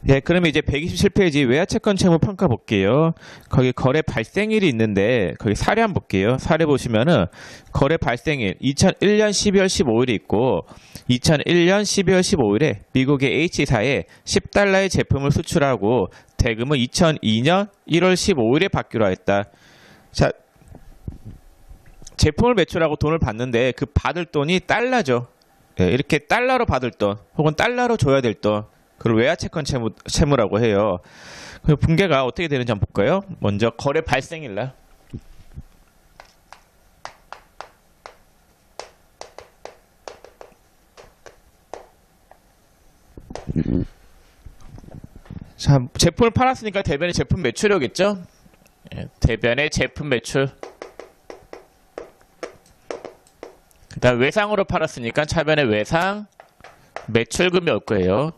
네, 그러면 이제 127페이지 외화채권 채무 평가 볼게요. 거기 거래 발생일이 있는데 거기 사례 한번 볼게요. 사례 보시면은 거래 발생일 2001년 12월 15일이 있고 2001년 12월 15일에 미국의 H사에 10달러의 제품을 수출하고 대금은 2002년 1월 15일에 받기로 했다. 자, 제품을 매출하고 돈을 받는데 그 받을 돈이 달러죠. 네, 이렇게 달러로 받을 돈 혹은 달러로 줘야 될 돈, 그걸 외화채권 채무라고 해요. 그 분계가 어떻게 되는지 한번 볼까요? 먼저 거래 발생일날. 자, 제품을 팔았으니까 대변의 제품 매출이겠죠? 대변의 제품 매출. 그 다음 외상으로 팔았으니까 차변의 외상 매출금이 올 거예요.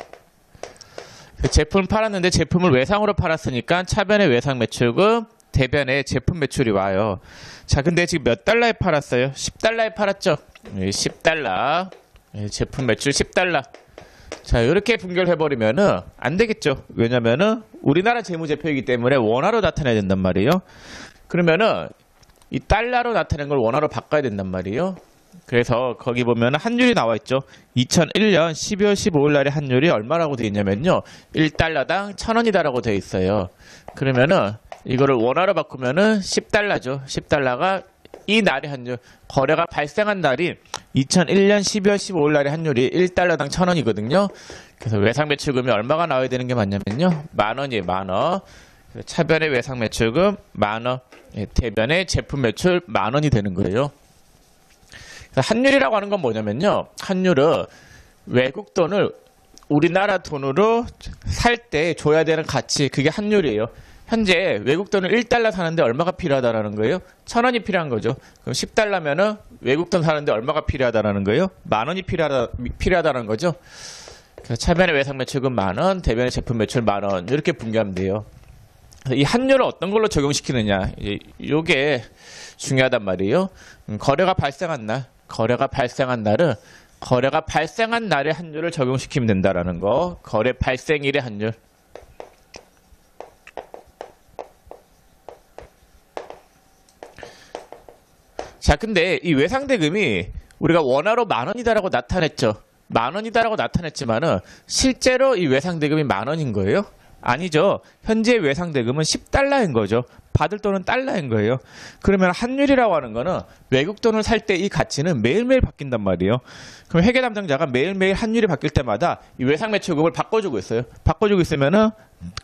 제품을 팔았는데 제품을 외상으로 팔았으니까 차변의 외상 매출금, 대변의 제품 매출이 와요. 자, 근데 지금 몇 달러에 팔았어요? 10달러에 팔았죠? 10달러. 제품 매출 10달러. 자, 이렇게 분결을 해버리면은 안 되겠죠? 왜냐면은 우리나라 재무제표이기 때문에 원화로 나타내야 된단 말이에요. 그러면은 이 달러로 나타낸 걸 원화로 바꿔야 된단 말이에요. 그래서 거기 보면 환율이 나와 있죠. 2001년 12월 15일 날의 환율이 얼마라고 되어 있냐면요. 1달러당 1,000원이다라고 되어 있어요. 그러면은 이거를 원화로 바꾸면은 10달러죠. 10달러가 이 날의 환율, 거래가 발생한 날이 2001년 12월 15일 날의 환율이 1달러당 1,000원이거든요. 그래서 외상 매출금이 얼마가 나와야 되는 게 맞냐면요. 10,000원이에요. 10,000원. 차변의 외상 매출금 10,000원. 대변의 제품 매출 10,000원이 되는 거예요. 환율이라고 하는 건 뭐냐면요. 환율은 외국 돈을 우리나라 돈으로 살 때 줘야 되는 가치, 그게 환율이에요. 현재 외국 돈을 1달러 사는데 얼마가 필요하다라는 거예요? 1,000원이 필요한 거죠. 그럼 10달러면은 외국 돈 사는데 얼마가 필요하다라는 거예요? 10,000원이 필요하다는 거죠. 그래서 차변의 외상 매출금 10,000원, 대변의 제품 매출 10,000원, 이렇게 분개하면 돼요. 이 환율을 어떤 걸로 적용시키느냐, 이게 중요하단 말이에요. 거래가 발생한 날, 거래가 발생한 날의 환율을 적용시키면 된다라는 거. 거래 발생일의 환율. 자, 근데 이 외상대금이 우리가 원화로 10,000원이다라고 나타냈죠. 10,000원이다라고 나타냈지만은 실제로 이 외상대금이 10,000원인 거예요? 아니죠. 현재 외상대금은 10달러인 거죠. 받을 돈은 달러인 거예요. 그러면 환율이라고 하는 거는 외국 돈을 살 때 이 가치는 매일매일 바뀐단 말이에요. 그럼 회계 담당자가 매일매일 환율이 바뀔 때마다 이 외상 매출금을 바꿔주고 있어요. 바꿔주고 있으면은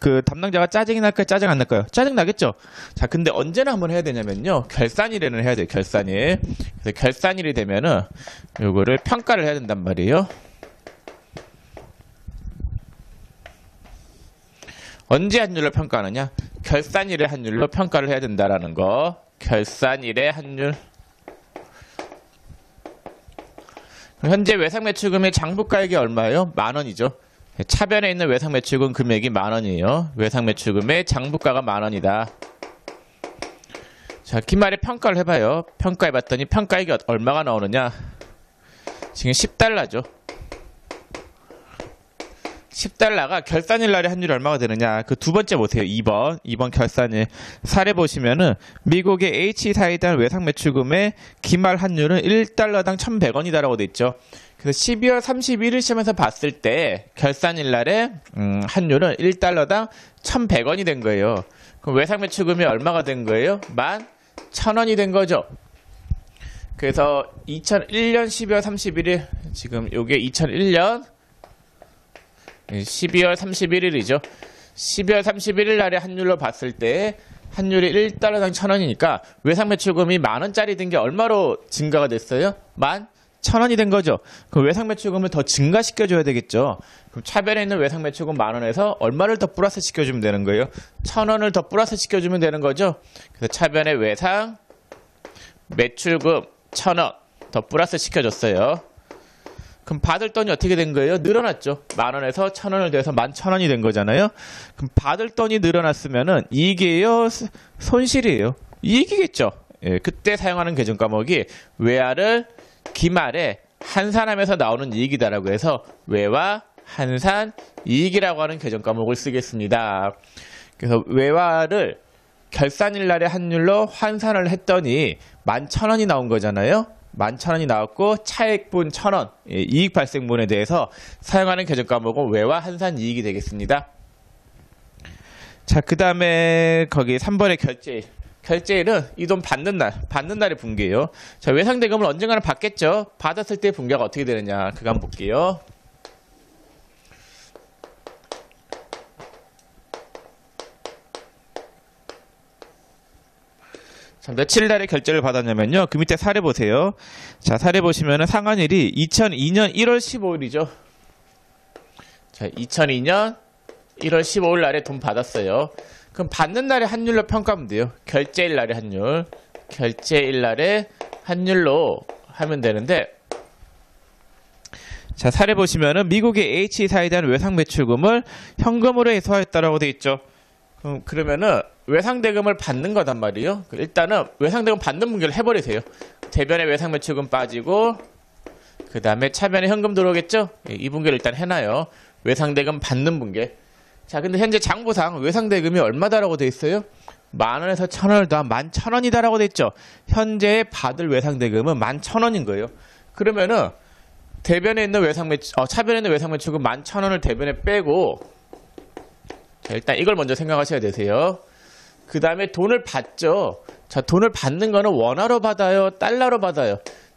그 담당자가 짜증이 날까요? 짜증 안 날까요? 짜증 나겠죠. 자, 근데 언제나 한번 해야 되냐면요. 결산일에는 해야 돼요. 결산일. 그래서 결산일이 되면은 요거를 평가를 해야 된단 말이에요. 언제 환율을 평가하느냐? 결산일의 환율로 평가를 해야 된다라는 거. 결산일의 환율. 현재 외상매출금의 장부가액이 얼마예요? 10,000원이죠. 차변에 있는 외상매출금 금액이 10,000원이에요. 외상매출금의 장부가가 10,000원이다. 자, 기말에 평가를 해봐요. 평가해봤더니 평가액이 얼마가 나오느냐? 지금 10달러죠. 10달러가 결산일 날의 환율이 얼마가 되느냐. 그 두 번째 보세요. 2번 결산일. 사례 보시면은 미국의 H사에 대한 외상 매출금의 기말 환율은 1달러당 1,100원이다라고 돼 있죠. 그래서 12월 31일 시점에서 봤을 때 결산일 날의 환율은 1달러당 1,100원이 된 거예요. 그럼 외상 매출금이 얼마가 된 거예요? 11,000원이 된 거죠. 그래서 2001년 12월 31일, 지금 요게 2001년 12월 31일이죠. 12월 31일 날의 환율로 봤을 때 환율이 1달러당 1,000원이니까 외상 매출금이 10,000원짜리 된 게 얼마로 증가가 됐어요? 11,000원이 된 거죠. 그럼 외상 매출금을 더 증가시켜줘야 되겠죠. 그럼 차변에 있는 외상 매출금 10,000원에서 얼마를 더 플러스 시켜주면 되는 거예요? 1,000원을 더 플러스 시켜주면 되는 거죠. 그래서 차변에 외상 매출금 1,000원 더 플러스 시켜줬어요. 그럼 받을 돈이 어떻게 된 거예요? 늘어났죠. 10,000원에서 1,000원을 더해서 11,000원이 된 거잖아요. 그럼 받을 돈이 늘어났으면은 이익이에요? 손실이에요? 이익이겠죠. 예, 그때 사용하는 계정 과목이 외화를 기말에 환산하면서 나오는 이익이다라고 해서 외화 한산 이익이라고 하는 계정 과목을 쓰겠습니다. 그래서 외화를 결산일 날의 환율로 환산을 했더니 11,000원이 나온 거잖아요. 11,000원이 나왔고 차액분 1,000원, 이익 발생분에 대해서 사용하는 계정 과목은 외화 한산 이익이 되겠습니다. 자, 그 다음에 거기 3번의 결제일. 결제일은 이 돈 받는 날의 분기예요. 자, 외상대금을 언젠가는 받겠죠. 받았을 때 분기가 어떻게 되느냐, 그거 한번 볼게요. 자, 며칠 날에 결제를 받았냐면요. 그 밑에 사례 보세요. 자, 사례 보시면은 상환일이 2002년 1월 15일이죠. 자, 2002년 1월 15일 날에 돈 받았어요. 그럼 받는 날의 환율로 평가하면 돼요. 결제일 날의 환율. 결제일 날의 환율로 하면 되는데, 자, 사례 보시면은 미국의 H사에 대한 외상 매출금을 현금으로 해소하였다라고 돼 있죠. 그러면은 외상대금을 받는 거단 말이에요. 일단은 외상대금 받는 분기를 해버리세요. 대변에 외상 매출금 빠지고, 그 다음에 차변에 현금 들어오겠죠? 이 분기를 일단 해놔요. 외상대금 받는 분기. 자, 근데 현재 장부상 외상대금이 얼마다라고 돼 있어요? 10,000원에서 1,000원을 더한 11,000원이다라고 돼 있죠. 현재 받을 외상대금은 11,000원인 거예요. 그러면은 대변에 있는 차변에 있는 외상매출금 11,000원을 대변에 빼고, 자, 일단 이걸 먼저 생각하셔야 되세요. 그 다음에 돈을 받죠. 자, 돈을 받는 거는 원화로 받아요? 달러로 받아요?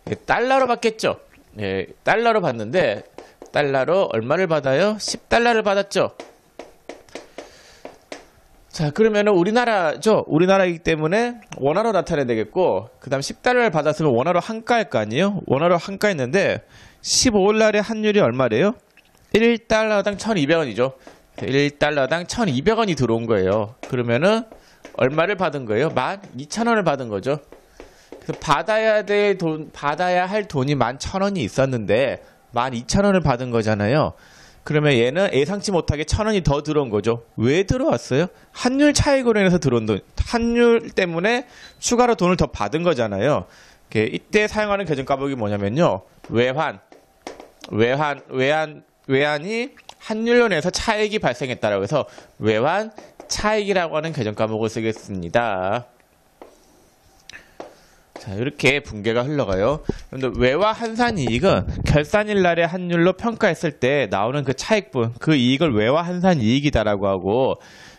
예, 달러로 받겠죠. 예, 달러로 받는데, 달러로 얼마를 받아요? 10달러를 받았죠. 자, 그러면은 우리나라죠. 우리나라이기 때문에 원화로 나타내야 되겠고, 그 다음 10달러를 받았으면 원화로 한가일 거 아니에요? 원화로 한가했는데, 15일 날의 환율이 얼마래요? 1달러당 1,200원이죠. 1달러당 1,200원이 들어온 거예요. 그러면은 얼마를 받은 거예요? 12,000원을 받은 거죠. 그래서 받아야 할 돈이 11,000원이 있었는데 12,000원을 받은 거잖아요. 그러면 얘는 예상치 못하게 1,000원이 더 들어온 거죠. 왜 들어왔어요? 환율 차익으로 인해서 들어온 돈, 환율 때문에 추가로 돈을 더 받은 거잖아요. 이때 사용하는 계정 과목이 뭐냐면요. 외환이 환율로 인해서 차익이 발생했다라고 해서 외환 차익이라고 하는 계정 과목을 쓰겠습니다. 자, 이렇게 분계가 흘러가요. 그런데 외화 한산 이익은 결산일 날의 환율로 평가했을 때 나오는 그 차익분, 그 이익을 외화 한산 이익이다라고 하고,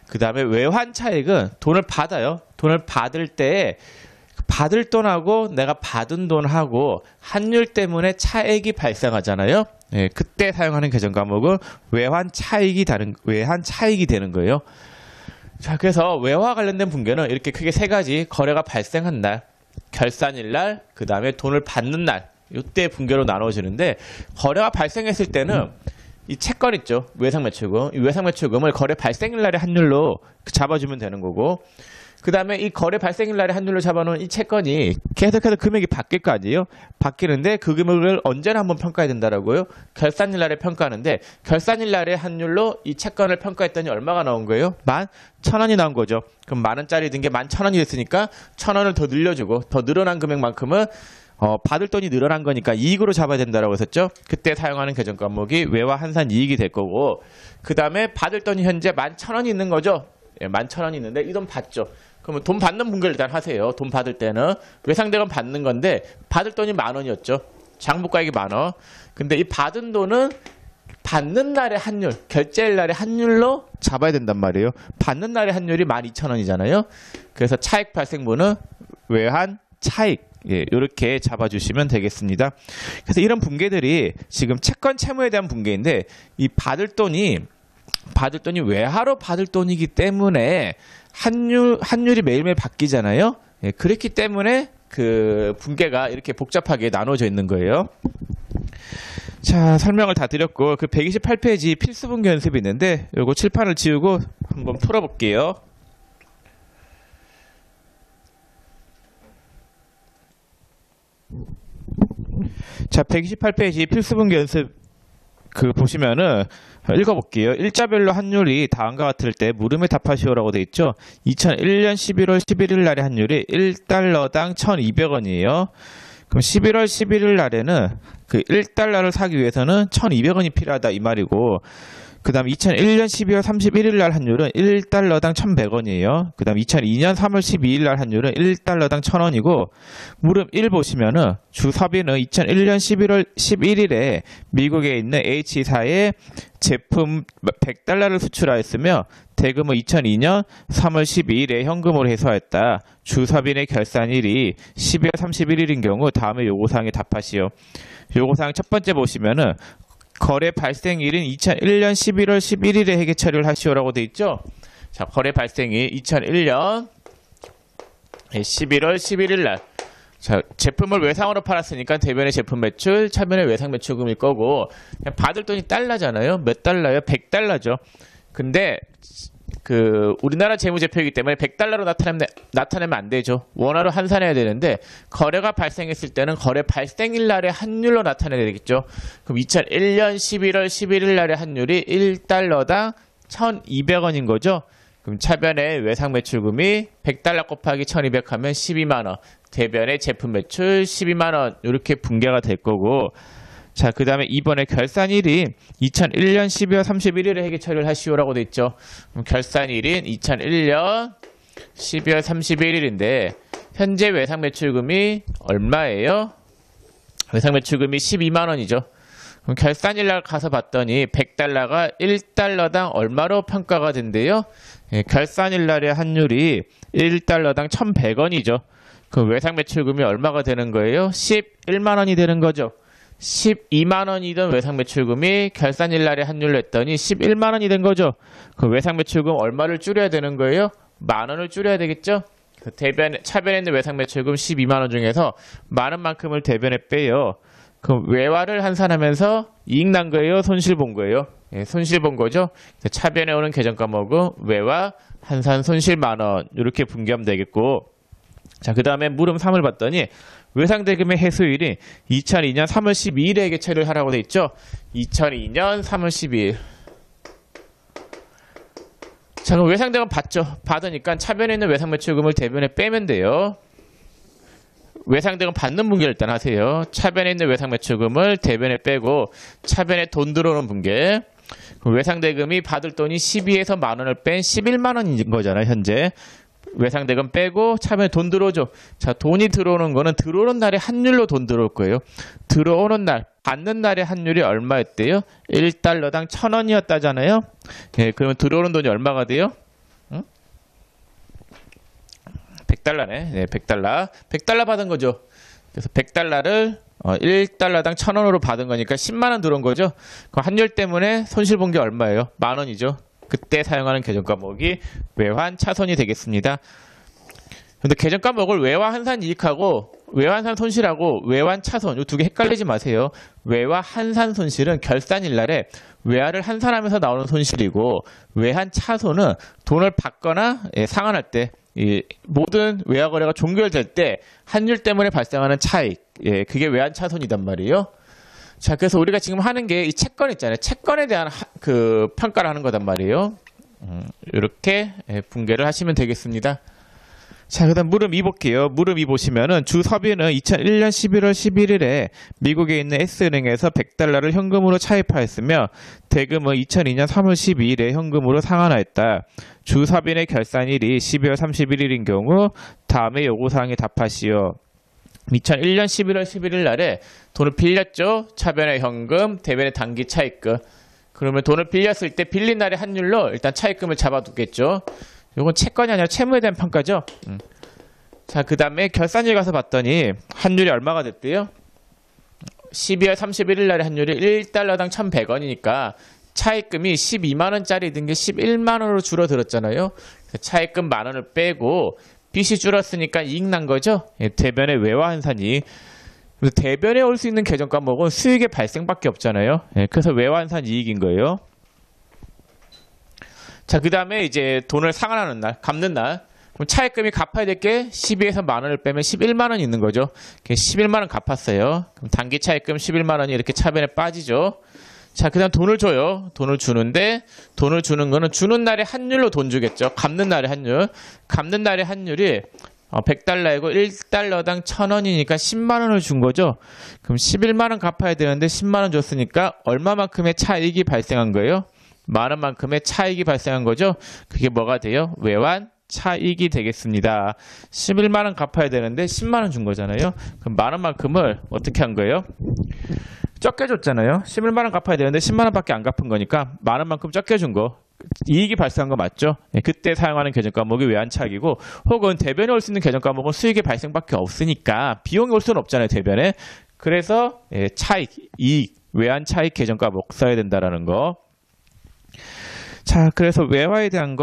그 다음에 외환 차익은 돈을 받아요. 돈을 받을 때 받을 돈하고 내가 받은 돈하고 환율 때문에 차익이 발생하잖아요. 예, 그때 사용하는 계정 과목은 외환 차익이 되는 거예요. 자, 그래서 외화 관련된 분계는 이렇게 크게 세 가지: 거래가 발생한 날, 결산일 날, 그 다음에 돈을 받는 날, 이때 분계로 나눠지는데, 거래가 발생했을 때는 이 채권 있죠. 외상매출금. 이 외상매출금을 거래 발생일 날의 환율로 잡아주면 되는 거고, 그 다음에 이 거래 발생일 날의 환율로 잡아놓은 이 채권이 계속해서 금액이 바뀔 거 아니에요? 바뀌는데 그 금액을 언제나 한번 평가해야 된다라고요? 결산일 날에 평가하는데, 결산일 날의 환율로 이 채권을 평가했더니 얼마가 나온 거예요? 11,000원이 나온 거죠. 그럼 10,000원짜리 든 게 11,000원이 됐으니까 1,000원을 더 늘려주고, 더 늘어난 금액만큼은 받을 돈이 늘어난 거니까 이익으로 잡아야 된다라고 했었죠. 그때 사용하는 계정 과목이 외화 한산 이익이 될 거고, 그 다음에 받을 돈이 현재 11,000원이 있는 거죠. 예, 11,000원이 있는데 이 돈 받죠. 그러면 돈 받는 분계를 일단 하세요. 돈 받을 때는 외상대금 받는 건데 받을 돈이 10,000원이었죠. 장부가액이 10,000원. 근데 이 받은 돈은 받는 날의 환율, 결제일 날의 환율로 잡아야 된단 말이에요. 받는 날의 환율이 12,000원이잖아요. 그래서 차익 발생분은 외환 차익, 예, 이렇게 잡아주시면 되겠습니다. 그래서 이런 분계들이 지금 채권 채무에 대한 분계인데, 이 받을 돈이 외화로 받을 돈이기 때문에 환율이 매일매일 바뀌잖아요. 예, 그렇기 때문에 그 분계가 이렇게 복잡하게 나눠져 있는 거예요. 자, 설명을 다 드렸고, 그 128페이지 필수 분계 연습이 있는데 요거 칠판을 지우고 한번 풀어볼게요. 자, 128페이지 필수 분계 연습 보시면은 읽어볼게요. 일자별로 환율이 다음과 같을 때 물음에 답하시오라고 돼 있죠. 2001년 11월 11일 날의 환율이 1달러당 1,200원이에요. 그럼 11월 11일 날에는 그 1달러를 사기 위해서는 1,200원이 필요하다 이 말이고, 그 다음 2001년 12월 31일 날 환율은 1달러당 1,100원이에요. 그 다음 2002년 3월 12일 날 환율은 1달러당 1,000원이고, 무릎 1 보시면은 주사비는 2001년 11월 11일에 미국에 있는 H사에 제품 100달러를 수출하였으며 대금은 2002년 3월 12일에 현금으로 해소하였다. 주사비의 결산일이 12월 31일인 경우 다음에 요구사항에 답하시오. 요구사항 첫 번째 보시면은 거래 발생일인 2001년 11월 11일에 회계 처리를 하시오라고 되어 있죠. 자, 거래 발생일 2001년 11월 11일 날. 자, 제품을 외상으로 팔았으니까 대변의 제품 매출, 차변의 외상 매출금일 거고, 받을 돈이 달러잖아요. 몇 달러요? 100달러죠. 근데 우리나라 재무제표이기 때문에 100달러로 나타내면 안 되죠. 원화로 환산해야 되는데, 거래가 발생했을 때는 거래 발생일 날의 환율로 나타내야 되겠죠. 그럼 2001년 11월 11일 날의 환율이 1달러당 1,200원인 거죠. 그럼 차변의 외상 매출금이 100달러 곱하기 1,200 하면 12만원. 대변의 제품 매출 12만원. 이렇게 분계가 될 거고, 자, 그 다음에 이번에 결산일이 2001년 12월 31일에 회계 처리를 하시오라고 돼 있죠. 그럼 결산일인 2001년 12월 31일인데 현재 외상 매출금이 얼마예요? 외상 매출금이 12만원이죠. 그럼 결산일 날 가서 봤더니 100달러가 1달러당 얼마로 평가가 된대요? 예, 결산일 날의 환율이 1달러당 1,100원이죠. 그럼 외상 매출금이 얼마가 되는 거예요? 11만원이 되는 거죠. 12만원이던 외상 매출금이 결산일 날에 환율로 했더니 11만원이 된 거죠. 그 외상 매출금 얼마를 줄여야 되는 거예요? 만원을 줄여야 되겠죠? 차변에 있는 외상 매출금 12만원 중에서 만원만큼을 대변에 빼요. 그럼 외화를 환산하면서 이익 난 거예요? 손실 본 거예요? 예, 손실 본 거죠? 차변에 오는 계정 과목은 외화 환산 손실 만원 이렇게 분기하면 되겠고, 자, 그 다음에 물음 3을 봤더니 외상대금의 해소일이 2002년 3월 12일에 회계 처리를 하라고 돼 있죠. 2002년 3월 12일. 자, 그럼 외상대금 받죠. 받으니까 차변에 있는 외상 매출금을 대변에 빼면 돼요. 외상대금 받는 분계를 일단 하세요. 차변에 있는 외상 매출금을 대변에 빼고 차변에 돈 들어오는 분계. 외상대금이 받을 돈이 12에서 만원을 뺀 11만원인 거잖아요, 현재. 외상대금 빼고 차변에 돈 들어오죠. 자, 돈이 들어오는 거는 들어오는 날의 환율로 돈 들어올 거예요. 들어오는 날, 받는 날의 환율이 얼마였대요? 1달러당 1,000원이었다잖아요. 예, 그러면 들어오는 돈이 얼마가 돼요? 응? 100달러네. 네, 100달러. 100달러 받은 거죠. 그래서 100달러를 1달러당 1,000원으로 받은 거니까 10만원 들어온 거죠. 그 환율 때문에 손실 본 게 얼마예요? 만원이죠. 그때 사용하는 계정 과목이 외환 차손이 되겠습니다. 근데 계정 과목을 외화 환산 이익하고 외화 환산 손실하고 외환 차손 이 두 개 헷갈리지 마세요. 외화 환산 손실은 결산일 날에 외화를 환산하면서 나오는 손실이고, 외환 차손은 돈을 받거나 상환할 때 모든 외화 거래가 종결될 때 환율 때문에 발생하는 차익, 그게 외환 차손이단 말이에요. 자, 그래서 우리가 지금 하는 게 이 채권 있잖아요. 채권에 대한 평가를 하는 거단 말이에요. 이렇게 분계를 하시면 되겠습니다. 자, 그 다음 물음 2 볼게요. 물음 2 보시면은 주섭이는 2001년 11월 11일에 미국에 있는 S은행에서 100달러를 현금으로 차입하였으며 대금은 2002년 3월 12일에 현금으로 상환하였다. 주섭인의 결산일이 12월 31일인 경우 다음에 요구사항에 답하시오. 2001년 11월 11일 날에 돈을 빌렸죠. 차변의 현금, 대변의 단기 차입금. 그러면 돈을 빌렸을 때 빌린 날의 환율로 일단 차입금을 잡아두겠죠. 이건 채권이 아니라 채무에 대한 평가죠. 자, 그 다음에 결산일 가서 봤더니 환율이 얼마가 됐대요? 12월 31일 날의 환율이 1달러당 1,100원이니까 차입금이 12만원짜리 든 게 11만원으로 줄어들었잖아요. 차입금 만원을 빼고 빚이 줄었으니까 이익 난 거죠. 대변의 외화 환산이. 대변에 올 수 있는 계정 과목은 수익의 발생밖에 없잖아요. 그래서 외화 환산 이익인 거예요. 자, 그 다음에 이제 돈을 상환하는 날, 갚는 날. 그럼 차입금이 갚아야 될 게 12에서 만원을 빼면 11만원이 있는 거죠. 11만원 갚았어요. 그럼 단기 차입금 11만원이 이렇게 차변에 빠지죠. 자, 그 다음 돈을 줘요. 돈을 주는데, 돈을 주는 거는 주는 날의 환율로 돈 주겠죠. 갚는 날의 환율. 갚는 날의 환율이 100달러이고 1달러당 1000원이니까 10만원을 준 거죠. 그럼 11만원 갚아야 되는데 10만원 줬으니까 얼마만큼의 차익이 발생한 거예요? 만원만큼의 차익이 발생한 거죠. 그게 뭐가 돼요? 외환 차익이 되겠습니다. 11만원 갚아야 되는데 10만원 준 거잖아요. 그럼 만원만큼을 어떻게 한 거예요? 적게 줬잖아요. 11만원 갚아야 되는데 10만원밖에 안 갚은 거니까 만원만큼 적게 준 거. 이익이 발생한 거 맞죠? 그때 사용하는 계정 과목이 외환 차익이고, 혹은 대변에 올 수 있는 계정 과목은 수익의 발생밖에 없으니까 비용이 올 수는 없잖아요, 대변에. 그래서 차익, 이익, 외환 차익 계정 과목 써야 된다라는 거. 자, 그래서 외화에 대한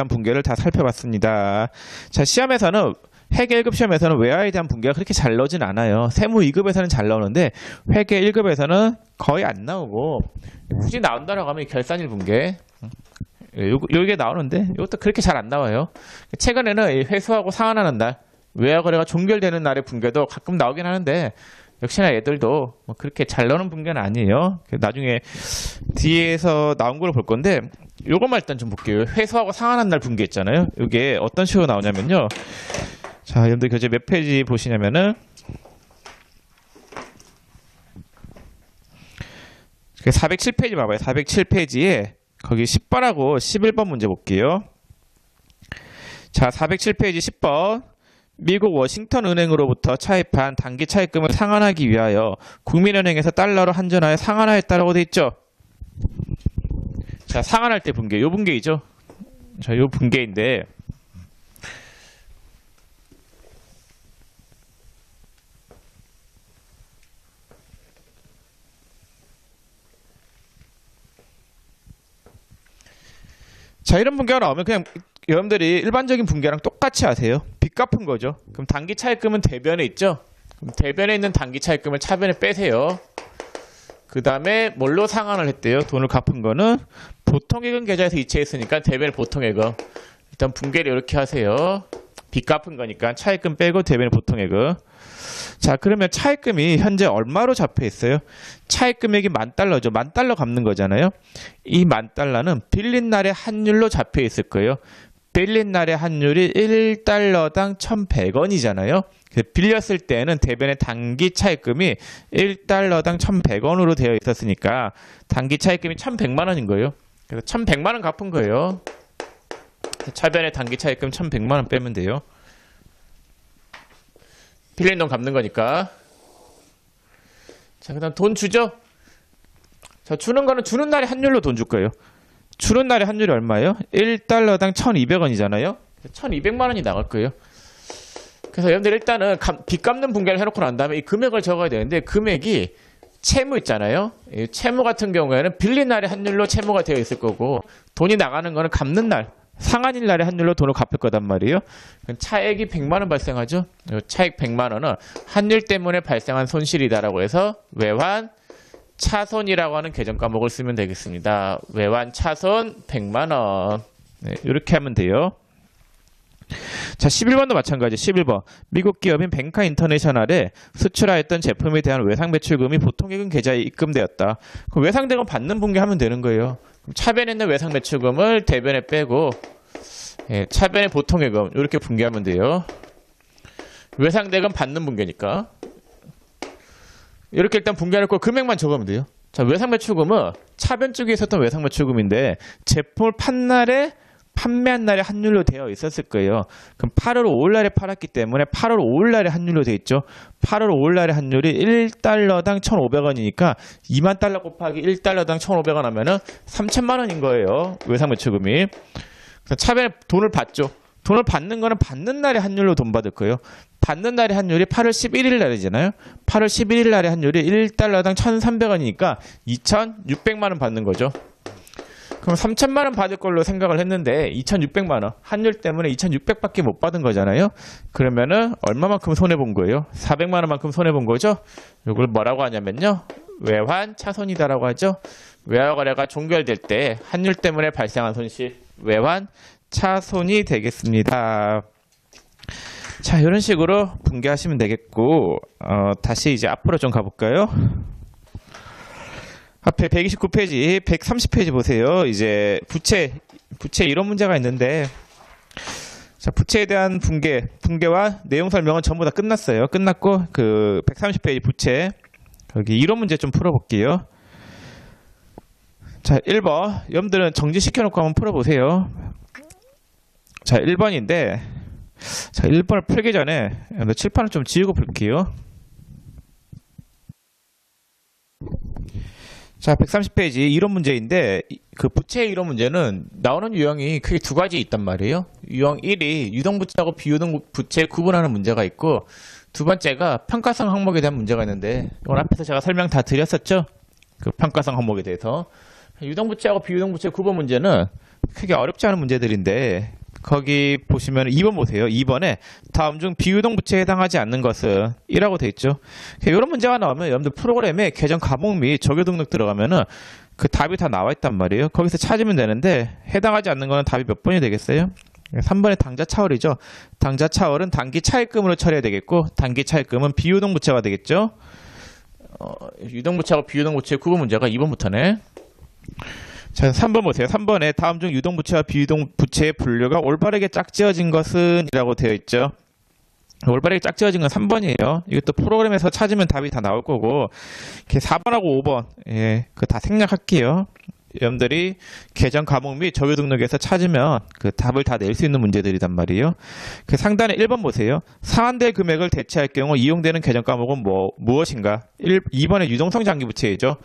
분계를 다 살펴봤습니다. 자, 시험에서는 회계 1급 시험에서는 외화에 대한 분계가 그렇게 잘 나오진 않아요. 세무 2급에서는 잘 나오는데 회계 1급에서는 거의 안 나오고, 굳이 나온다라고 하면 결산일 분계, 요게 나오는데 이것도 그렇게 잘 안 나와요. 최근에는 회수하고 상환하는 날, 외화 거래가 종결되는 날의 분계도 가끔 나오긴 하는데, 역시나 얘들도 뭐 그렇게 잘 나오는 분계는 아니에요. 나중에 뒤에서 나온 걸 볼 건데, 요것만 일단 좀 볼게요. 회수하고 상환한 날 분계 있잖아요. 이게 어떤 식으로 나오냐면요. 자, 여러분들 교재 몇 페이지 보시냐면은 407페이지 봐봐요. 407페이지에 거기 10번하고 11번 문제 볼게요. 자, 407페이지 10번. 미국 워싱턴 은행으로부터 차입한 단기 차입금을 상환하기 위하여 국민은행에서 달러로 환전하여 상환하였다라고 돼 있죠. 자, 상환할 때 분계, 요 분계이죠. 자, 요 분계인데, 자, 이런 분계가 나오면 그냥 여러분들이 일반적인 분계랑 똑같이 하세요. 빚 갚은 거죠. 그럼 단기 차입금은 대변에 있죠. 그럼 대변에 있는 단기 차입금을 차변에 빼세요. 그 다음에 뭘로 상환을 했대요? 돈을 갚은 거는 보통예금 계좌에서 이체했으니까 대변에 보통예금. 일단 분계를 이렇게 하세요. 빚 갚은 거니까 차입금 빼고 대변에 보통예금. 자, 그러면 차입금이 현재 얼마로 잡혀 있어요? 차입금액이 $10,000죠. $10,000 갚는 거잖아요. 이 $10,000는 빌린 날의 환율로 잡혀 있을 거예요. 빌린 날의 환율이 1달러당 1,100원이잖아요. 빌렸을 때는 대변의 단기 차입금이 1달러당 1,100원으로 되어 있었으니까 단기 차입금이 1,100만 원인 거예요. 그래서 1,100만 원 갚은 거예요. 차변의 단기 차입금 1,100만 원 빼면 돼요. 빌린 돈 갚는 거니까. 자, 그 다음 돈 주죠? 자, 주는 거는 주는 날의 환율로 돈 줄 거예요. 주는 날의 환율이 얼마예요? 1달러당 1,200원이잖아요. 1,200만 원이 나갈 거예요. 그래서 여러분들 일단은 빚 갚는 분계를 해놓고 난 다음에 이 금액을 적어야 되는데, 금액이 채무 있잖아요. 이 채무 같은 경우에는 빌린 날의 환율로 채무가 되어 있을 거고, 돈이 나가는 거는 갚는 날, 상환일 날의 환율로 돈을 갚을 거단 말이에요. 차액이 100만 원 발생하죠. 차액 100만 원은 환율 때문에 발생한 손실이다라고 해서 외환 차손이라고 하는 계정 과목을 쓰면 되겠습니다. 외환 차손 100만 원. 네, 이렇게 하면 돼요. 자, 11번도 마찬가지. 11번. 미국 기업인 뱅카 인터내셔널에 수출하였던 제품에 대한 외상 매출금이 보통예금 계좌에 입금되었다. 그럼 외상대금 받는 분계하면 되는 거예요. 그럼 차변에 있는 외상 매출금을 대변에 빼고, 차변에 보통예금 이렇게 분계하면 돼요. 외상대금 받는 분계니까 이렇게 일단 분계해놓고 금액만 적으면 돼요. 자, 외상 매출금은 차변 쪽에 있었던 외상 매출금인데 제품을 판매한 날에 환율로 되어 있었을 거예요. 그럼 8월 5일 날에 팔았기 때문에 8월 5일 날에 환율로 되어 있죠. 8월 5일 날에 환율이 1달러당 1,500원이니까 2만 달러 곱하기 1달러당 1,500원 하면은 3천만 원인 거예요. 외상 매출금이. 차변에 돈을 받죠. 돈을 받는 거는 받는 날에 환율로 돈 받을 거예요. 받는 날의 환율이 8월 11일 날이잖아요. 8월 11일 날의 환율이 1달러당 1,300원이니까 2,600만 원 받는 거죠. 그럼 3천만 원 받을 걸로 생각을 했는데 2,600만 원. 환율 때문에 2,600밖에 못 받은 거잖아요. 그러면은 얼마만큼 손해본 거예요? 400만 원만큼 손해본 거죠. 이걸 뭐라고 하냐면요. 외환 차손이다라고 하죠. 외화 거래가 종결될 때 환율 때문에 발생한 손실, 외환 차손이 되겠습니다. 자, 이런 식으로 분계하시면 되겠고, 다시 이제 앞으로 좀 가볼까요? 앞에 129페이지, 130페이지 보세요. 이제 부채 이런 문제가 있는데, 자, 부채에 대한 붕괴와 내용 설명은 전부 다 끝났어요. 끝났고, 그 130페이지 부채. 여기 이론 문제 좀 풀어볼게요. 자, 1번. 여러분들은 정지시켜놓고 한번 풀어보세요. 자, 1번인데, 자, 1번을 풀기 전에 칠판을 좀 지우고 볼게요. 자, 130페이지 이론 문제인데, 그 부채의 이론 문제는 나오는 유형이 크게 두 가지 있단 말이에요. 유형 1이 유동부채하고 비유동부채 구분하는 문제가 있고, 두 번째가 평가성 항목에 대한 문제가 있는데, 이건 앞에서 제가 설명 다 드렸었죠? 그 평가성 항목에 대해서. 유동부채하고 비유동부채 구분 문제는 크게 어렵지 않은 문제들인데, 거기 보시면 2번 보세요. 2번에 다음 중 비유동부채에 해당하지 않는 것은 1라고 되어 있죠. 이런 문제가 나오면 여러분들 프로그램에 계정 과목 및 적용 등록 들어가면은 그 답이 다 나와 있단 말이에요. 거기서 찾으면 되는데 해당하지 않는 거는 답이 몇 번이 되겠어요? 3번에 당좌 차월이죠. 당좌 차월은 단기 차입금으로 처리해야 되겠고, 단기 차입금은 비유동부채가 되겠죠. 유동부채하고 비유동부채 구분 문제가 2번부터네. 자, 3번 보세요. 3번에 다음 중 유동부채와 비유동부채의 분류가 올바르게 짝지어진 것은 이라고 되어 있죠. 올바르게 짝지어진 건 3번이에요. 이것도 프로그램에서 찾으면 답이 다 나올 거고, 이렇게 4번하고 5번, 그거 다 생략할게요. 여러분들이 계정 과목 및 적용 등록에서 찾으면 그 답을 다 낼 수 있는 문제들이란 말이에요. 그 상단에 1번 보세요. 상환될 금액을 대체할 경우 이용되는 계정 과목은 무엇인가? 2번에 유동성 장기 부채이죠.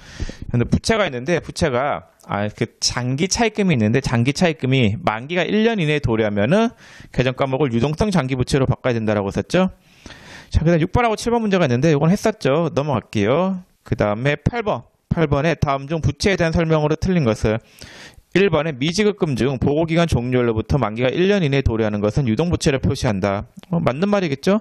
근데 부채가 있는데, 부채가 그 장기 차입금이 있는데, 장기 차입금이 만기가 1년 이내에 도래하면은 계정 과목을 유동성 장기 부채로 바꿔야 된다라고 썼죠. 자, 그다음 6번하고 7번 문제가 있는데 이건 했었죠. 넘어갈게요. 그 다음에 8번에 다음 중 부채에 대한 설명으로 틀린 것을 1번에 미지급금 중 보고기간 종료일로부터 만기가 1년 이내에 도래하는 것은 유동부채를 표시한다. 맞는 말이겠죠?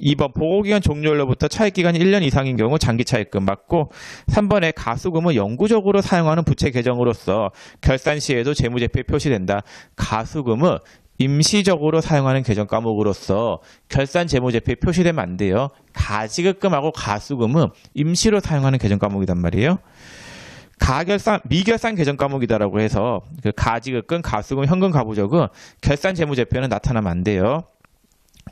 2번 보고기간 종료일로부터 차입기간이 1년 이상인 경우 장기차입금 맞고, 3번에 가수금은 영구적으로 사용하는 부채 계정으로서 결산 시에도 재무제표에 표시된다. 가수금은 임시적으로 사용하는 계정 과목으로서 결산 재무제표에 표시되면 안 돼요. 가지급금하고 가수금은 임시로 사용하는 계정 과목이란 말이에요. 미결산 계정 과목이다라고 해서 그 가지급금, 가수금, 현금 가부적은 결산 재무제표는 나타나면 안 돼요.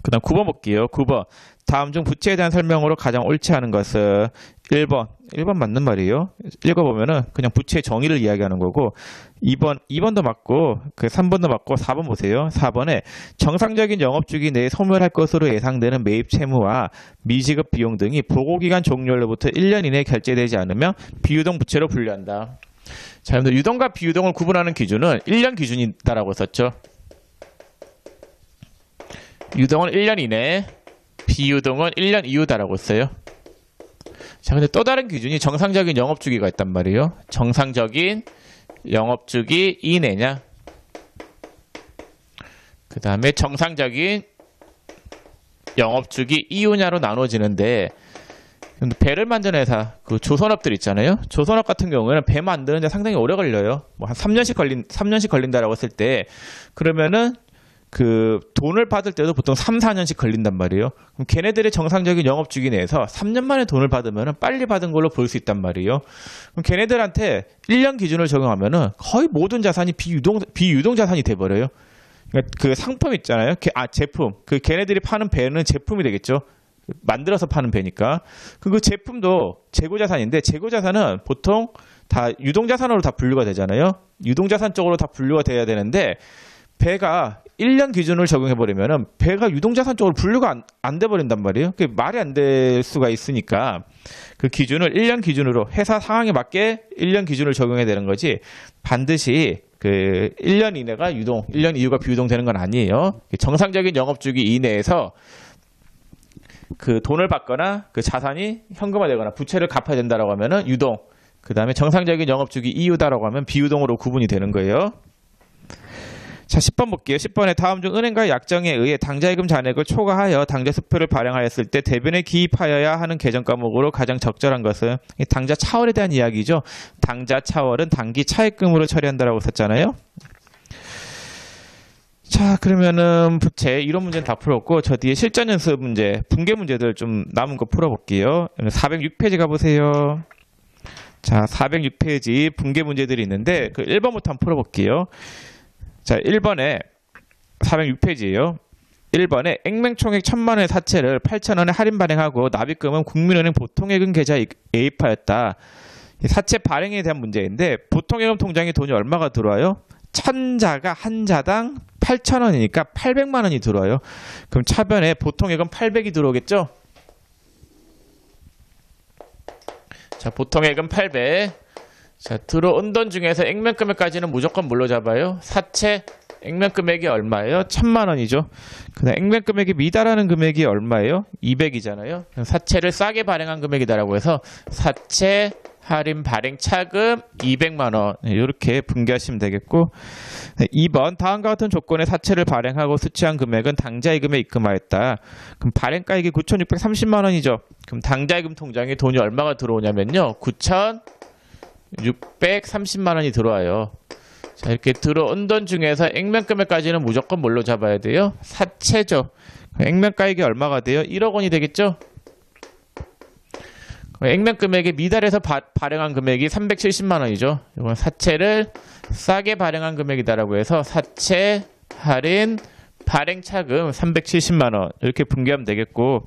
그 다음 9번 볼게요. 9번. 다음 중 부채에 대한 설명으로 가장 옳지 않은 것은 1번 맞는 말이에요. 읽어보면은 그냥 부채의 정의를 이야기하는 거고, 2번도 맞고, 그 3번도 맞고, 4번 보세요. 4번에 정상적인 영업주기 내에 소멸할 것으로 예상되는 매입 채무와 미지급 비용 등이 보고기간 종료일로부터 1년 이내에 결제되지 않으면 비유동 부채로 분류한다. 자, 여러분들 유동과 비유동을 구분하는 기준은 1년 기준이다라고 썼죠. 유동은 1년 이내, 비유동은 1년 이후다라고 써요. 자, 근데 또 다른 기준이 정상적인 영업주기가 있단 말이에요. 정상적인 영업주기 이내냐, 그 다음에 정상적인 영업주기 이후냐로 나눠지는데, 배를 만드는 회사, 그 조선업들 있잖아요. 조선업 같은 경우에는 배 만드는데 상당히 오래 걸려요. 뭐 한 3년씩 걸린다라고 했을 때, 그러면은 그 돈을 받을 때도 보통 3, 4년씩 걸린단 말이에요. 그럼 걔네들의 정상적인 영업주기 내에서 3년 만에 돈을 받으면 빨리 받은 걸로 볼 수 있단 말이에요. 그럼 걔네들한테 1년 기준을 적용하면은 거의 모든 자산이 비유동 자산이 돼버려요. 그러니까 그 상품 있잖아요. 제품. 그 걔네들이 파는 배는 제품이 되겠죠. 만들어서 파는 배니까. 그 제품도 재고자산인데, 재고자산은 보통 다 유동자산으로 다 분류가 되잖아요. 유동자산 쪽으로 다 분류가 돼야 되는데, 배가 1년 기준을 적용해버리면 배가 유동자산 쪽으로 분류가 안 돼버린단 말이에요. 그게 말이 안 될 수가 있으니까 그 기준을 1년 기준으로 회사 상황에 맞게 1년 기준을 적용해야 되는 거지, 반드시 그 1년 이내가 유동, 1년 이후가 비유동 되는 건 아니에요. 정상적인 영업주기 이내에서 그 돈을 받거나 그 자산이 현금화되거나 부채를 갚아야 된다라고 하면은 유동, 그 다음에 정상적인 영업주기 이후다라고 하면 비유동으로 구분이 되는 거예요. 자, 10번 볼게요. 10번에 다음 중 은행과의 약정에 의해 당좌예금 잔액을 초과하여 당좌수표를 발행하였을 때 대변에 기입하여야 하는 계정 과목으로 가장 적절한 것은 당좌 차월에 대한 이야기죠. 당좌 차월은 단기 차입금으로 처리한다라고 썼잖아요. 자, 그러면은 부채 이런 문제는 다 풀었고, 저 뒤에 실전 연습 문제, 붕괴 문제들 좀 남은 거 풀어볼게요. 406페이지 가보세요. 자, 406페이지 붕괴 문제들이 있는데 그 1번부터 한번 풀어볼게요. 자, 1번에 406페이지예요. 1번에 액면총액 1,000만원의 사채를 8,000원에 할인 발행하고 납입금은 국민은행 보통예금 계좌에 예입하였다. 사채 발행에 대한 문제인데 보통예금 통장에 돈이 얼마가 들어와요? 1,000자가 한 자당 8,000원이니까 800만원이 들어와요. 그럼 차변에 보통예금 800이 들어오겠죠? 자, 보통예금 800. 자, 들어온 돈 중에서 액면금액까지는 무조건 뭘로 잡아요? 사채 액면금액이 얼마예요? 1,000만원이죠. 그다음 액면금액이 미달하는 금액이 얼마예요? 200이잖아요. 사채를 싸게 발행한 금액이다라고 해서 사채 할인 발행 차금 200만원 이렇게 분개하시면 되겠고, 2번 다음과 같은 조건의 사채를 발행하고 수취한 금액은 당좌예금에 입금하였다. 그럼 발행가액이 9,630만원이죠. 그럼 당좌예금 통장에 돈이 얼마가 들어오냐면요, 9,630만원이 들어와요. 자, 이렇게 들어온 돈 중에서 액면금액까지는 무조건 뭘로 잡아야 돼요? 사채죠. 액면가액이 얼마가 돼요? 1억 원이 되겠죠? 액면금액에 미달해서 발행한 금액이 370만원이죠. 이건 사채를 싸게 발행한 금액이다라고 해서 사채 할인 발행 차금 370만원 이렇게 분개하면 되겠고,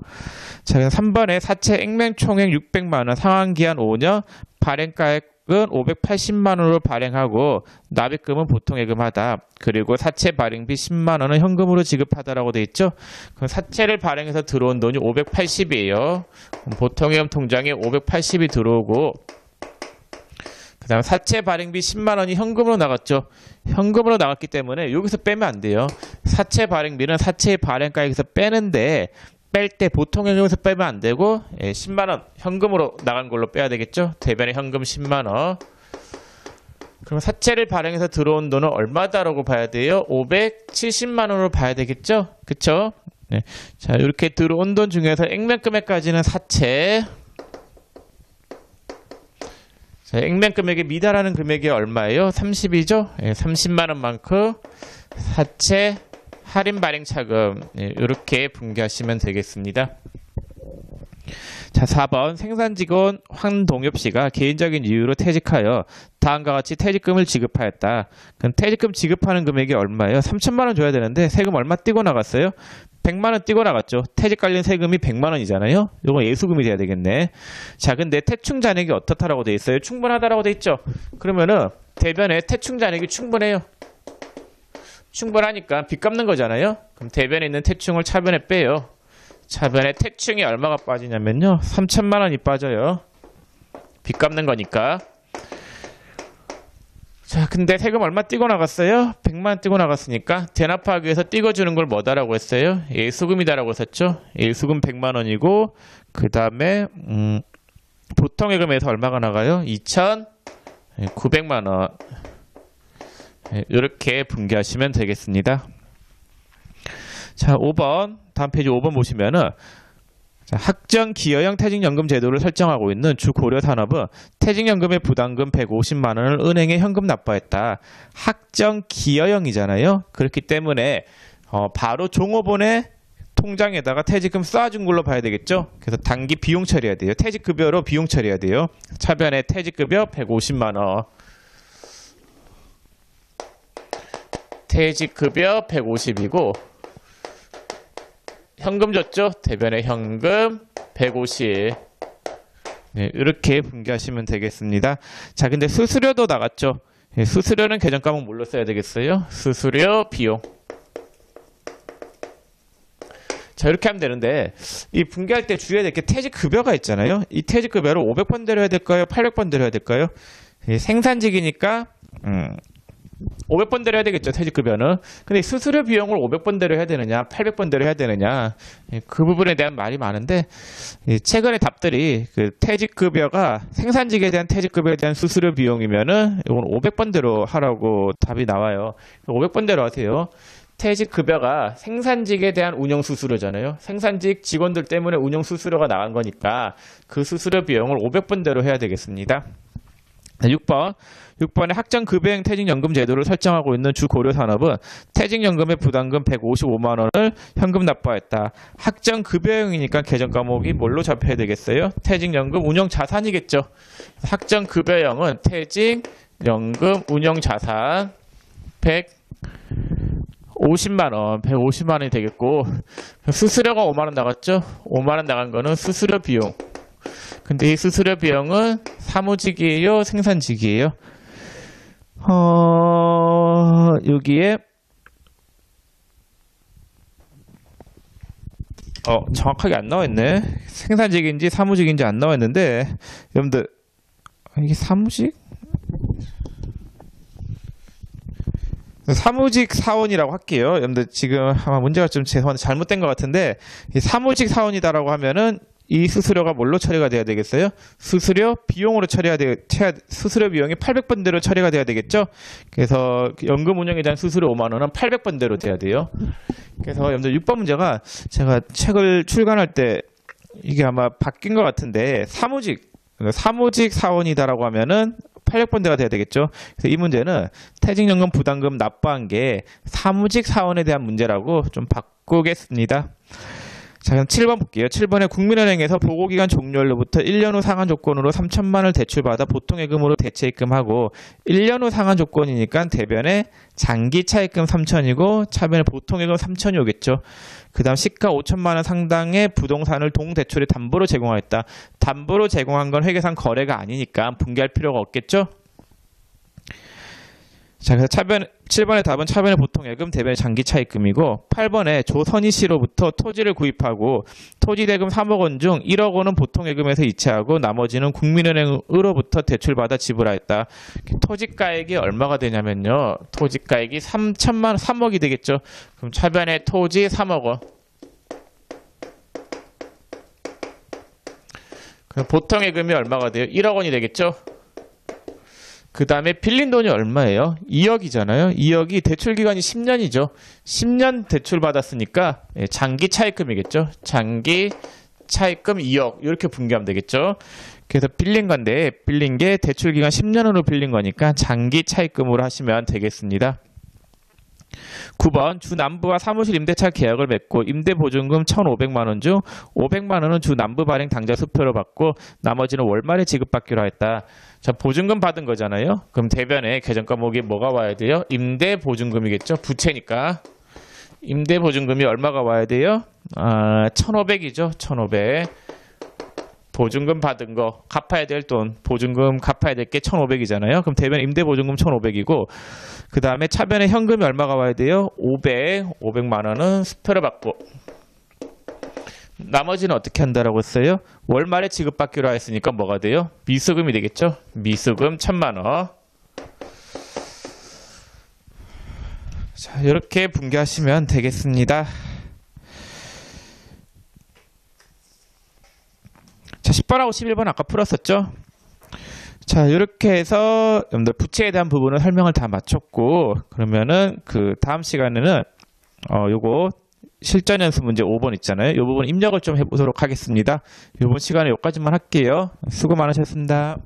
자, 3번에 사채 액면 총액 600만원 상환기한 5년 발행가액은 580만원으로 발행하고 납입금은 보통예금하다. 그리고 사채 발행비 10만원은 현금으로 지급하다라고 돼 있죠. 그럼 사채를 발행해서 들어온 돈이 580이에요. 보통예금 통장에 580이 들어오고, 그 다음 사채 발행비 10만원이 현금으로 나갔죠. 현금으로 나갔기 때문에 여기서 빼면 안 돼요. 사채 발행비는 사채의 발행가액에서 빼는데 뺄 때 보통예금에서 빼면 안 되고 10만원 현금으로 나간 걸로 빼야 되겠죠. 대변에 현금 10만원. 그럼 사채를 발행해서 들어온 돈은 얼마다라고 봐야 돼요? 570만원으로 봐야 되겠죠. 그쵸? 네. 자, 이렇게 들어온 돈 중에서 액면금액까지는 사채. 자, 액면금액에 미달하는 금액이 얼마예요? 30이죠? 30만원만큼 사채 할인 발행 차금 이렇게 분개하시면 되겠습니다. 자, 4번 생산직원 황동엽 씨가 개인적인 이유로 퇴직하여 다음과 같이 퇴직금을 지급하였다. 그럼 퇴직금 지급하는 금액이 얼마예요? 3천만 원 줘야 되는데 세금 얼마 떼고 나갔어요? 100만 원 떼고 나갔죠. 퇴직 관련 세금이 100만 원이잖아요. 이건 예수금이 돼야 되겠네. 자, 근데 태충 잔액이 어떻다라고 돼 있어요? 충분하다라고 돼 있죠. 그러면은 대변에 태충 잔액이 충분해요. 충분하니까 빚 갚는 거잖아요. 그럼 대변에 있는 태충을 차변에 빼요. 차변에 태충이 얼마가 빠지냐면요, 3천만 원이 빠져요. 빚 갚는 거니까. 자, 근데 세금 얼마 떼고 나갔어요? 100만 원 떼고 나갔으니까 대납하기 위해서 떼어주는 걸 뭐다라고 했어요? 예수금이다라고 했었죠. 예수금 100만 원이고, 그 다음에 보통예금에서 얼마가 나가요? 2,900만 원. 이렇게 분개하시면 되겠습니다. 자, 5번 다음 페이지 5번 보시면은, 자, 학정 기여형 퇴직연금 제도를 설정하고 있는 주고려산업은 퇴직연금의 부담금 150만 원을 은행에 현금 납부했다. 학정 기여형이잖아요. 그렇기 때문에 바로 종업원의 통장에다가 퇴직금 쏴준 걸로 봐야 되겠죠. 그래서 단기 비용 처리해야 돼요. 퇴직급여로 비용 처리해야 돼요. 차변에 퇴직급여 150만 원. 퇴직급여 150이고 현금 줬죠? 대변에 현금 150. 네, 이렇게 분개하시면 되겠습니다. 자, 근데 수수료도 나갔죠? 네, 수수료는 계정 과목 뭘로 써야 되겠어요? 수수료 비용. 자, 이렇게 하면 되는데, 이 분개할 때 주의해야 될 게 퇴직급여가 있잖아요. 이 퇴직급여를 500번대로 해야 될까요? 800번대로 해야 될까요? 생산직이니까 500번대로 해야 되겠죠, 퇴직급여는. 근데 수수료 비용을 500번대로 해야 되느냐, 800번대로 해야 되느냐, 그 부분에 대한 말이 많은데, 최근에 답들이 그 퇴직급여가 생산직에 대한 퇴직급여에 대한 수수료 비용이면은 이건 500번대로 하라고 답이 나와요. 500번대로 하세요. 퇴직급여가 생산직에 대한 운영수수료잖아요. 생산직 직원들 때문에 운영수수료가 나간 거니까 그 수수료 비용을 500번대로 해야 되겠습니다. 6번에 학정급여형 퇴직연금 제도를 설정하고 있는 주고려산업은 퇴직연금의 부담금 155만 원을 현금 납부했다. 학정급여형이니까 계정 과목이 뭘로 잡혀야 되겠어요? 퇴직연금 운영자산이겠죠. 학정급여형은 퇴직연금 운영자산 150만원, 150만원이 되겠고, 수수료가 5만원 나갔죠? 5만원 나간 거는 수수료 비용. 근데 이 수수료 비용은 사무직이에요? 생산직이에요? 여기에, 정확하게 안 나와있네. 생산직인지 사무직인지 안 나와있는데, 여러분들, 이게 사무직? 사무직 사원이라고 할게요. 여러분들 지금 아마 문제가 좀 죄송한데 잘못된 것 같은데, 이 사무직 사원이다라고 하면은 이 수수료가 뭘로 처리가 돼야 되겠어요? 수수료 비용으로 수수료 비용이 800번대로 처리가 돼야 되겠죠? 그래서 연금 운영에 대한 수수료 5만 원은 800번대로 돼야 돼요. 그래서 여러분들 6번 문제가 제가 책을 출간할 때 이게 아마 바뀐 것 같은데, 사무직 사원이다라고 하면은 800번대가 돼야 되겠죠. 그래서 이 문제는 퇴직연금 부담금 납부한 게 사무직 사원에 대한 문제라고 좀 바꾸겠습니다. 자, 그럼 7번 볼게요. 7번에 국민은행에서 보고기간 종료일로부터 1년 후 상한 조건으로 3천만 원을 대출받아 보통예금으로 대체입금하고, 1년 후 상한 조건이니까 대변에 장기 차입금 3천이고 차변에 보통예금 3천이 오겠죠. 그 다음 시가 5천만 원 상당의 부동산을 동대출에 담보로 제공하였다. 담보로 제공한 건 회계상 거래가 아니니까 분개할 필요가 없겠죠. 자, 그래서 7번의 답은 차변의 보통예금, 대변의 장기 차입금이고, 8번에 조선희 씨로부터 토지를 구입하고 토지 대금 3억 원 중 1억 원은 보통예금에서 이체하고 나머지는 국민은행으로부터 대출받아 지불하였다. 토지가액이 얼마가 되냐면요, 토지가액이 3억이 되겠죠. 그럼 차변의 토지 3억 원, 그럼 보통예금이 얼마가 돼요? 1억 원이 되겠죠. 그 다음에 빌린 돈이 얼마예요? 2억이잖아요. 2억이 대출 기간이 10년이죠. 10년 대출 받았으니까 장기 차입금이겠죠. 장기 차입금 2억 이렇게 분개하면 되겠죠. 그래서 빌린 건데, 빌린 게 대출 기간 10년으로 빌린 거니까 장기 차입금으로 하시면 되겠습니다. 9번 주 남부와 사무실 임대차 계약을 맺고 임대보증금 1,500만 원 중 500만 원은 주 남부 발행 당좌 수표로 받고 나머지는 월말에 지급받기로 했다. 자, 보증금 받은 거잖아요. 그럼 대변에 계정 과목이 뭐가 와야 돼요? 임대보증금이겠죠. 부채니까 임대보증금이 얼마가 와야 돼요? 1,500이죠. 1,500. 보증금 받은 거 갚아야 될 돈, 보증금 갚아야 될 게 1,500이잖아요. 그럼 대변 임대보증금 1,500이고, 그 다음에 차변에 현금이 얼마가 와야 돼요? 500만 원은 수표로 받고, 나머지는 어떻게 한다라고 했어요? 월말에 지급받기로 했으니까 뭐가 돼요? 미수금이 되겠죠? 미수금 1,000만 원. 자, 이렇게 분개하시면 되겠습니다. 자, 10번하고 11번 아까 풀었었죠? 자, 이렇게 해서 여러분들 부채에 대한 부분은 설명을 다 마쳤고, 그러면은 그 다음 시간에는 요거 실전 연습 문제 5번 있잖아요. 이 부분 입력을 좀 해보도록 하겠습니다. 이번 시간에 여기까지만 할게요. 수고 많으셨습니다.